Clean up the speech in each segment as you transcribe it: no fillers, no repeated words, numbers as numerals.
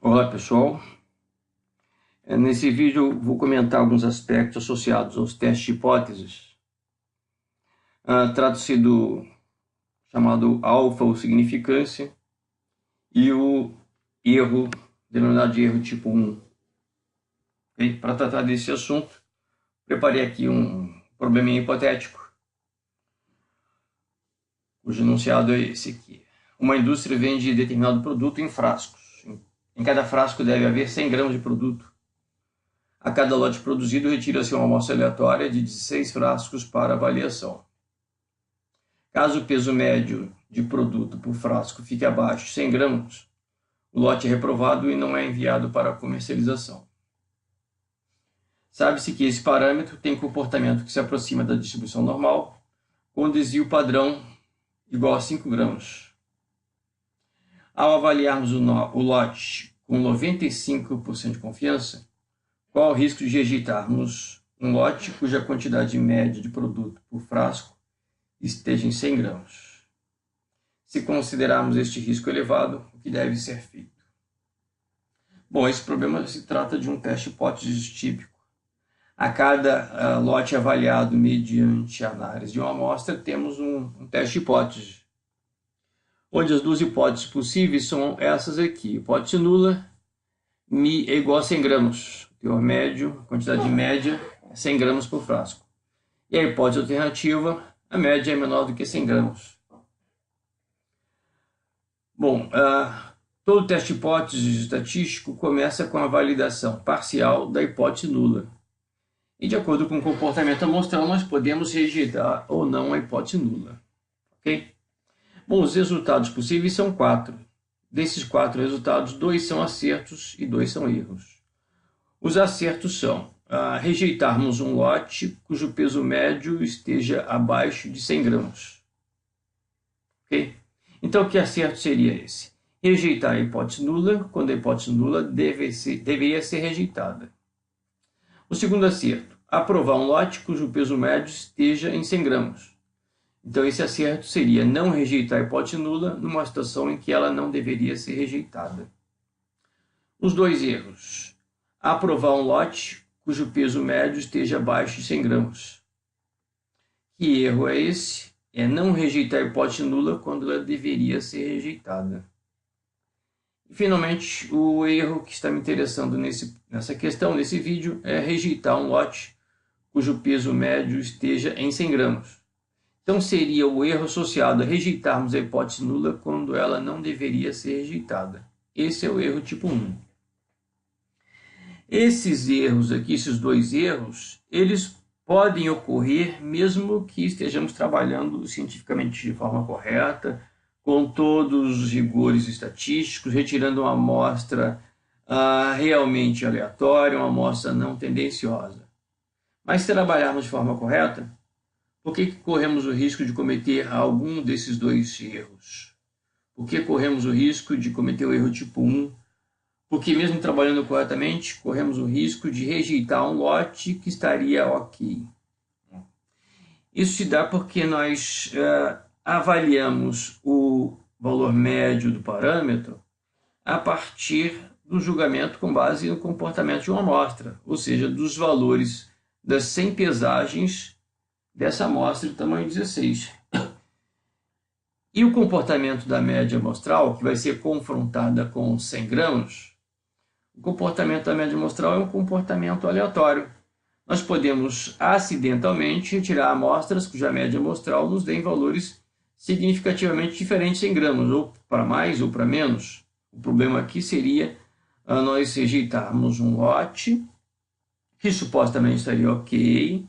Olá pessoal, nesse vídeo eu vou comentar alguns aspectos associados aos testes de hipóteses. Trata-se do chamado alfa ou significância e o erro, denominado de erro tipo 1. Para tratar desse assunto, preparei aqui um probleminha hipotético, cujo enunciado é esse aqui. Uma indústria vende determinado produto em frascos. Em cada frasco deve haver 100 gramas de produto. A cada lote produzido, retira-se uma amostra aleatória de 16 frascos para avaliação. Caso o peso médio de produto por frasco fique abaixo de 100 gramas, o lote é reprovado e não é enviado para comercialização. Sabe-se que esse parâmetro tem comportamento que se aproxima da distribuição normal, com desvio padrão igual a 5 gramas. Ao avaliarmos o lote com 95% de confiança, qual o risco de rejeitarmos um lote cuja quantidade média de produto por frasco esteja em 100 gramas? Se considerarmos este risco elevado, o que deve ser feito? Bom, esse problema se trata de um teste de hipóteses típico. A cada lote avaliado mediante a análise de uma amostra, temos um teste de hipótese, onde as duas hipóteses possíveis são essas aqui. Hipótese nula, μ é igual a 100 gramas. O teor médio, a quantidade média, é 100 gramas por frasco. E a hipótese alternativa, a média é menor do que 100 gramas. Bom, todo teste de hipótese estatístico começa com a validação parcial da hipótese nula. E de acordo com o comportamento amostral, nós podemos rejeitar ou não a hipótese nula. Ok? Bom, os resultados possíveis são 4. Desses 4 resultados, 2 são acertos e 2 são erros. Os acertos são rejeitarmos um lote cujo peso médio esteja abaixo de 100 gramas. Ok? Então, que acerto seria esse? Rejeitar a hipótese nula, quando a hipótese nula deveria ser rejeitada. O segundo acerto, aprovar um lote cujo peso médio esteja em 100 gramas. Então, esse acerto seria não rejeitar a hipótese nula numa situação em que ela não deveria ser rejeitada. Os dois erros. Aprovar um lote cujo peso médio esteja abaixo de 100 gramas. Que erro é esse? É não rejeitar a hipótese nula quando ela deveria ser rejeitada. E, finalmente, o erro que está me interessando nessa questão, nesse vídeo, é rejeitar um lote cujo peso médio esteja em 100 gramas. Então, seria o erro associado a rejeitarmos a hipótese nula quando ela não deveria ser rejeitada. Esse é o erro tipo 1. Esses erros aqui, esses dois erros, eles podem ocorrer mesmo que estejamos trabalhando cientificamente de forma correta, com todos os rigores estatísticos, retirando uma amostra realmente aleatória, uma amostra não tendenciosa. Mas se trabalharmos de forma correta, por que corremos o risco de cometer algum desses dois erros? Por que corremos o risco de cometer o erro tipo 1? Porque mesmo trabalhando corretamente, corremos o risco de rejeitar um lote que estaria ok. Isso se dá porque nós avaliamos o valor médio do parâmetro a partir do julgamento com base no comportamento de uma amostra, ou seja, dos valores das 100 pesagens dessa amostra de tamanho 16. E o comportamento da média amostral, que vai ser confrontada com 100 gramas, o comportamento da média amostral é um comportamento aleatório. Nós podemos acidentalmente retirar amostras cuja média amostral nos dê valores significativamente diferentes em gramas, ou para mais ou para menos. O problema aqui seria nós rejeitarmos um lote que supostamente estaria ok,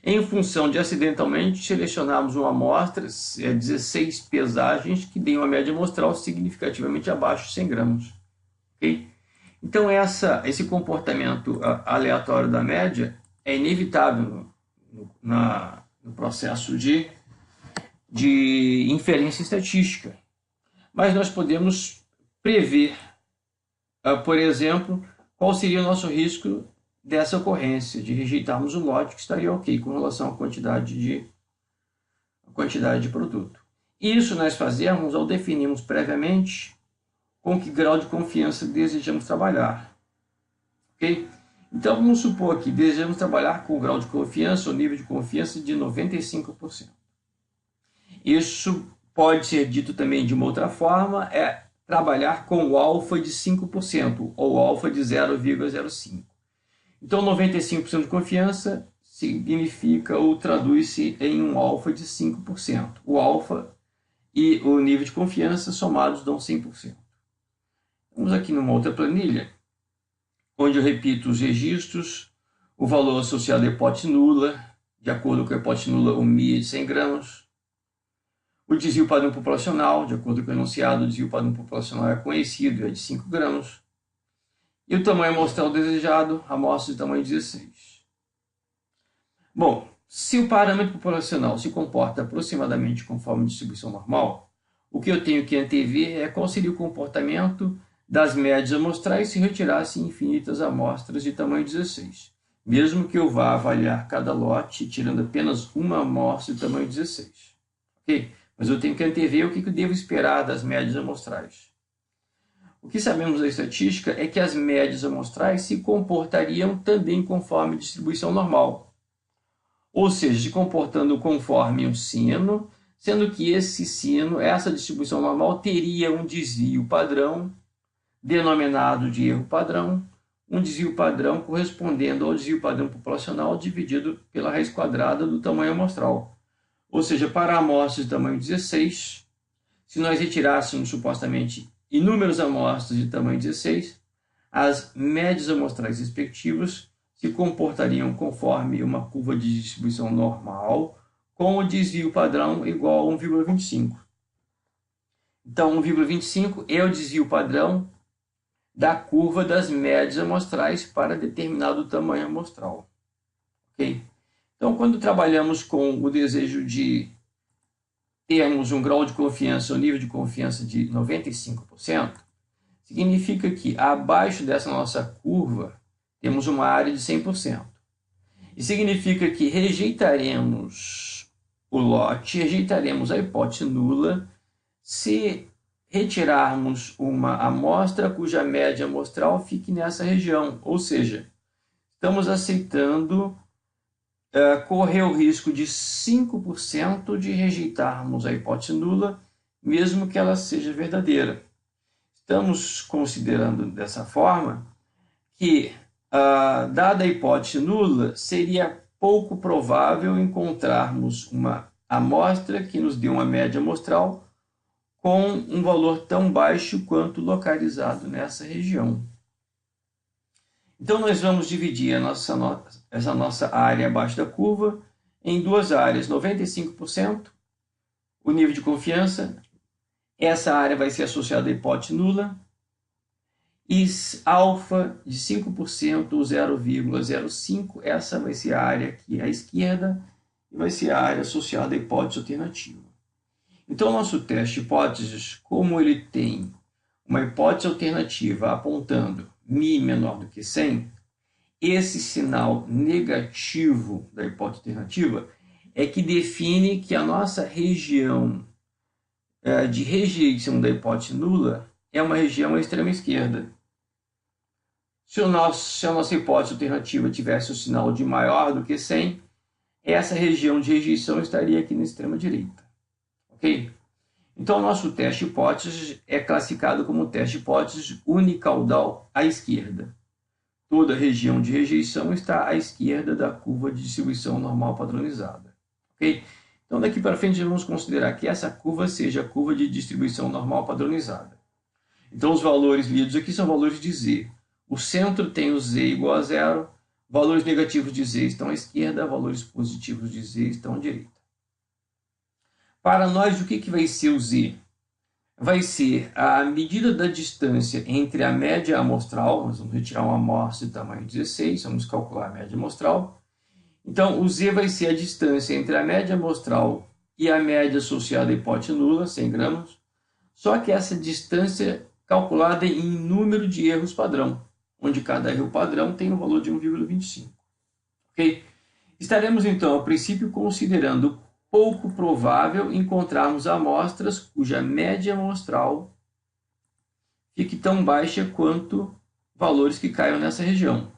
em função de acidentalmente selecionarmos uma amostra, 16 pesagens, que dê uma média amostral significativamente abaixo de 100 gramas. Okay? Então, esse comportamento aleatório da média é inevitável no processo de inferência estatística. Mas nós podemos prever, por exemplo, qual seria o nosso risco dessa ocorrência, de rejeitarmos um lote que estaria ok com relação à quantidade de produto. Isso nós fazemos ao definirmos previamente com que grau de confiança desejamos trabalhar. Ok? Então, vamos supor que desejamos trabalhar com o grau de confiança, ou nível de confiança de 95%. Isso pode ser dito também de uma outra forma, é trabalhar com o alfa de 5%, ou alfa de 0,05. Então, 95% de confiança significa ou traduz-se em um alfa de 5%. O alfa e o nível de confiança somados dão 100%. Vamos aqui numa outra planilha, onde eu repito os registros, o valor associado à hipótese nula, de acordo com a hipótese nula, o MI é de 100 gramas, o desvio padrão populacional, de acordo com o enunciado, o desvio padrão populacional é conhecido, é de 5 gramas, e o tamanho amostral desejado, amostra de tamanho 16. Bom, se o parâmetro populacional se comporta aproximadamente conforme a distribuição normal, o que eu tenho que antever é qual seria o comportamento das médias amostrais se retirasse infinitas amostras de tamanho 16, mesmo que eu vá avaliar cada lote tirando apenas uma amostra de tamanho 16. Ok? Mas eu tenho que antever o que eu devo esperar das médias amostrais. O que sabemos da estatística é que as médias amostrais se comportariam também conforme a distribuição normal, ou seja, se comportando conforme um sino, sendo que esse sino, essa distribuição normal, teria um desvio padrão, denominado de erro padrão, um desvio padrão correspondendo ao desvio padrão populacional dividido pela raiz quadrada do tamanho amostral. Ou seja, para amostras de tamanho 16, se nós retirássemos supostamente inúmeras amostras de tamanho 16, as médias amostrais respectivas se comportariam conforme uma curva de distribuição normal, com o desvio padrão igual a 1,25. Então, 1,25 é o desvio padrão da curva das médias amostrais para determinado tamanho amostral. Ok? Então, quando trabalhamos com o desejo de termos um grau de confiança, um nível de confiança de 95%, significa que abaixo dessa nossa curva temos uma área de 100%. E significa que rejeitaremos o lote, rejeitaremos a hipótese nula se retirarmos uma amostra cuja média amostral fique nessa região. Ou seja, estamos aceitando correr o risco de 5% de rejeitarmos a hipótese nula, mesmo que ela seja verdadeira. Estamos considerando dessa forma que, dada a hipótese nula, seria pouco provável encontrarmos uma amostra que nos dê uma média amostral com um valor tão baixo quanto localizado nessa região. Então, nós vamos dividir essa nossa área abaixo da curva em duas áreas, 95%, o nível de confiança, essa área vai ser associada à hipótese nula, e alfa de 5%, 0,05, essa vai ser a área aqui à esquerda, e vai ser a área associada à hipótese alternativa. Então, nosso teste de hipóteses, como ele tem uma hipótese alternativa apontando μ menor do que 100, esse sinal negativo da hipótese alternativa é que define que a nossa região de rejeição da hipótese nula é uma região à extrema esquerda. Se a nossa hipótese alternativa tivesse o sinal de maior do que 100, essa região de rejeição estaria aqui na extrema direita. Ok? Então, o nosso teste de hipóteses é classificado como teste de hipóteses unicaudal à esquerda. Toda região de rejeição está à esquerda da curva de distribuição normal padronizada. Ok? Então, daqui para frente, vamos considerar que essa curva seja a curva de distribuição normal padronizada. Então, os valores lidos aqui são valores de z. O centro tem o z igual a 0, valores negativos de z estão à esquerda, valores positivos de z estão à direita. Para nós, o que vai ser o z? Vai ser a medida da distância entre a média amostral, nós vamos retirar uma amostra de tamanho 16, vamos calcular a média amostral. Então, o z vai ser a distância entre a média amostral e a média associada à hipótese nula, 100 gramas, só que essa distância calculada em número de erros padrão, onde cada erro padrão tem um valor de 1,25. Ok? Estaremos, então, a princípio, considerando pouco provável encontrarmos amostras cuja média amostral fique tão baixa quanto valores que caiam nessa região.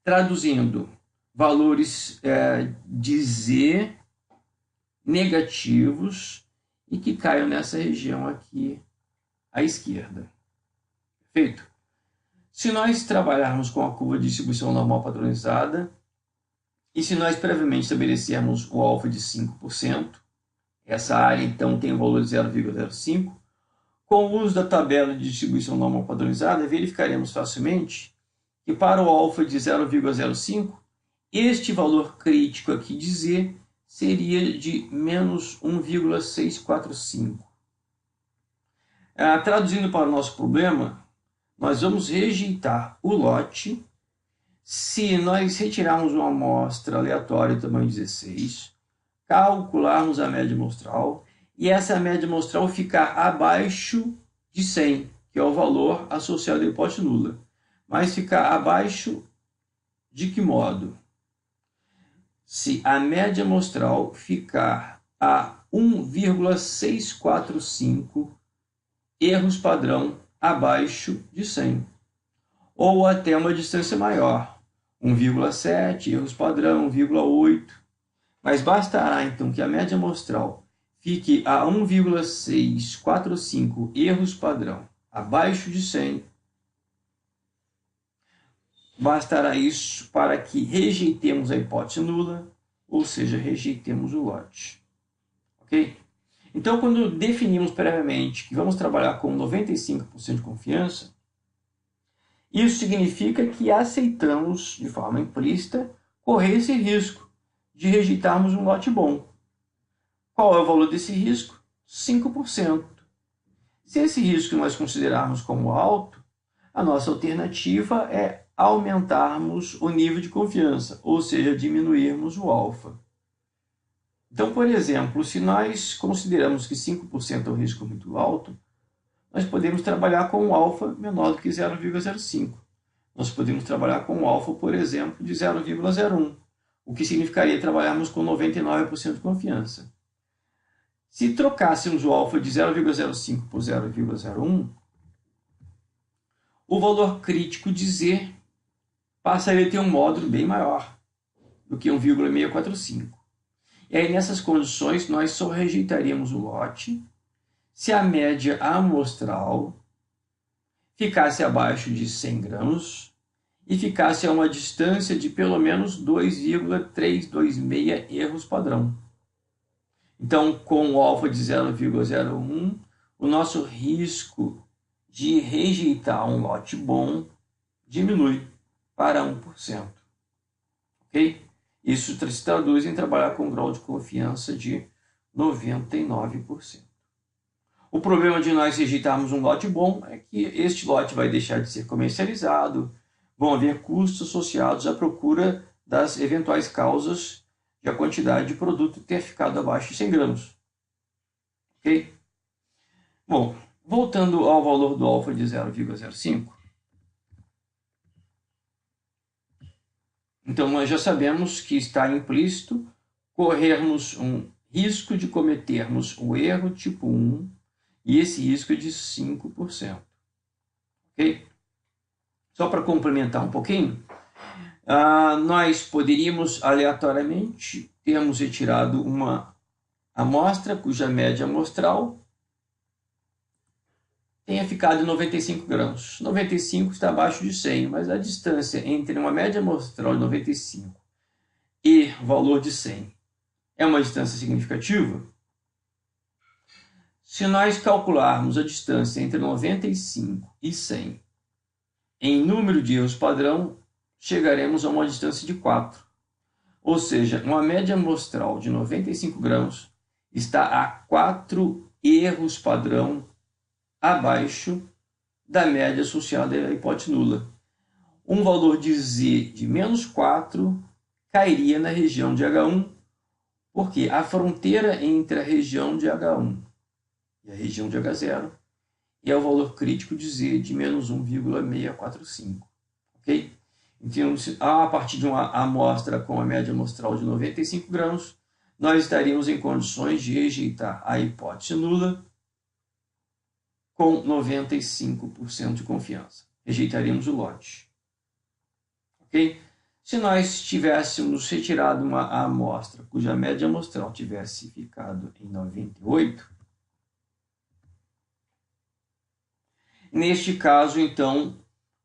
Traduzindo, valores de Z negativos e que caiam nessa região aqui à esquerda. Perfeito? Se nós trabalharmos com a curva de distribuição normal padronizada, e se nós previamente estabelecermos o alfa de 5%, essa área então tem o valor de 0,05, com o uso da tabela de distribuição normal padronizada, verificaremos facilmente que para o alfa de 0,05, este valor crítico aqui de Z seria de menos 1,645. Traduzindo para o nosso problema, nós vamos rejeitar o lote se nós retirarmos uma amostra aleatória tamanho 16, calcularmos a média amostral e essa média amostral ficar abaixo de 100, que é o valor associado à hipótese nula. Mas ficar abaixo de que modo? Se a média amostral ficar a 1,645 erros padrão abaixo de 100, ou até uma distância maior, 1,7, erros padrão, 1,8. Mas bastará então que a média amostral fique a 1,645 erros padrão abaixo de 100. Bastará isso para que rejeitemos a hipótese nula, ou seja, rejeitemos o lote. Ok? Então, quando definimos previamente que vamos trabalhar com 95% de confiança, isso significa que aceitamos, de forma implícita, correr esse risco de rejeitarmos um lote bom. Qual é o valor desse risco? 5%. Se esse risco nós considerarmos como alto, a nossa alternativa é aumentarmos o nível de confiança, ou seja, diminuirmos o alfa. Então, por exemplo, se nós consideramos que 5% é um risco muito alto, nós podemos trabalhar com um alfa menor do que 0,05. Nós podemos trabalhar com um alfa, por exemplo, de 0,01, o que significaria trabalharmos com 99% de confiança. Se trocássemos o alfa de 0,05 por 0,01, o valor crítico de Z passaria a ter um módulo bem maior do que 1,645. E aí, nessas condições, nós só rejeitaríamos o lote se a média amostral ficasse abaixo de 100 gramas e ficasse a uma distância de pelo menos 2,326 erros padrão. Então, com o alfa de 0,01, o nosso risco de rejeitar um lote bom diminui para 1%. Ok? Isso se traduz em trabalhar com um grau de confiança de 99%. O problema de nós rejeitarmos um lote bom é que este lote vai deixar de ser comercializado, vão haver custos associados à procura das eventuais causas de a quantidade de produto ter ficado abaixo de 100 gramas. Ok? Bom, voltando ao valor do alfa de 0,05, então nós já sabemos que está implícito corrermos um risco de cometermos o erro tipo 1, e esse risco é de 5%. Ok? Só para complementar um pouquinho, nós poderíamos aleatoriamente termos retirado uma amostra cuja média amostral tenha ficado em 95 gramas. 95 está abaixo de 100, mas a distância entre uma média amostral de 95 e o valor de 100 é uma distância significativa. Se nós calcularmos a distância entre 95 e 100 em número de erros padrão, chegaremos a uma distância de 4. Ou seja, uma média amostral de 95 gramas está a 4 erros padrão abaixo da média associada à hipótese nula. Um valor de Z de menos 4 cairia na região de H1, porque a fronteira entre a região de H1 e a região de H0 é o valor crítico de Z de menos 1,645. Ok? Então, a partir de uma amostra com a média amostral de 95 gramas, nós estaríamos em condições de rejeitar a hipótese nula com 95% de confiança. Rejeitaríamos o lote. Ok? Se nós tivéssemos retirado uma amostra cuja média amostral tivesse ficado em 98, neste caso, então,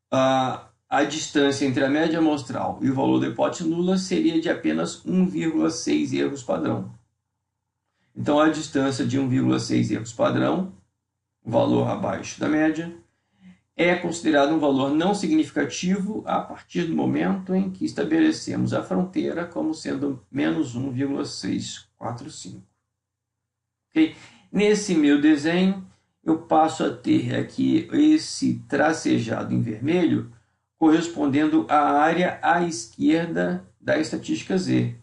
a distância entre a média amostral e o valor da hipótese nula seria de apenas 1,6 erros padrão. Então, a distância de 1,6 erros padrão, valor abaixo da média, é considerado um valor não significativo a partir do momento em que estabelecemos a fronteira como sendo menos 1,645. Okay? Nesse meu desenho, eu passo a ter aqui esse tracejado em vermelho correspondendo à área à esquerda da estatística Z.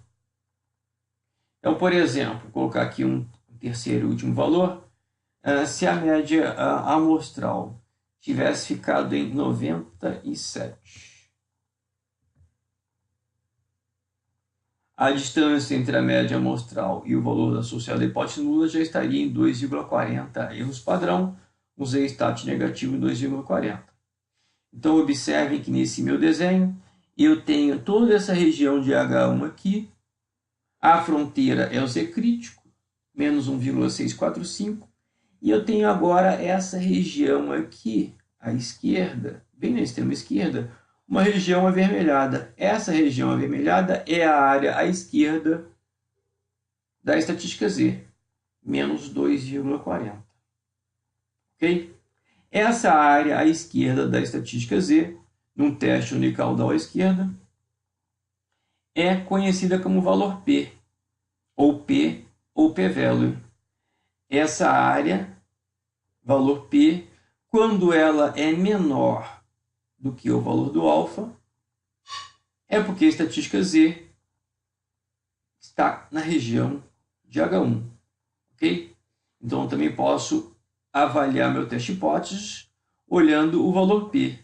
Então, por exemplo, vou colocar aqui um terceiro e último valor. Se a média amostral tivesse ficado em 97, a distância entre a média amostral e o valor associado à hipótese nula já estaria em 2,40 erros padrão, um z-stat negativo em 2,40. Então, observem que nesse meu desenho, eu tenho toda essa região de H1 aqui, a fronteira é o z crítico, menos 1,645, e eu tenho agora essa região aqui, à esquerda, bem na extrema esquerda, uma região avermelhada. Essa região avermelhada é a área à esquerda da estatística Z, menos 2,40. Ok? Essa área à esquerda da estatística Z, num teste unicaudal à esquerda, é conhecida como valor P, ou P-value. Essa área, valor P, quando ela é menor do que o valor do alfa, é porque a estatística Z está na região de H1. Ok? Então, eu também posso avaliar meu teste hipóteses olhando o valor P.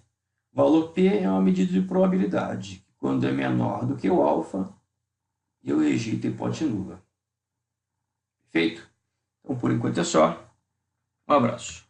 O valor P é uma medida de probabilidade. Quando é menor do que o alfa, eu rejeito a hipótese nula. Perfeito? Então, por enquanto é só. Um abraço.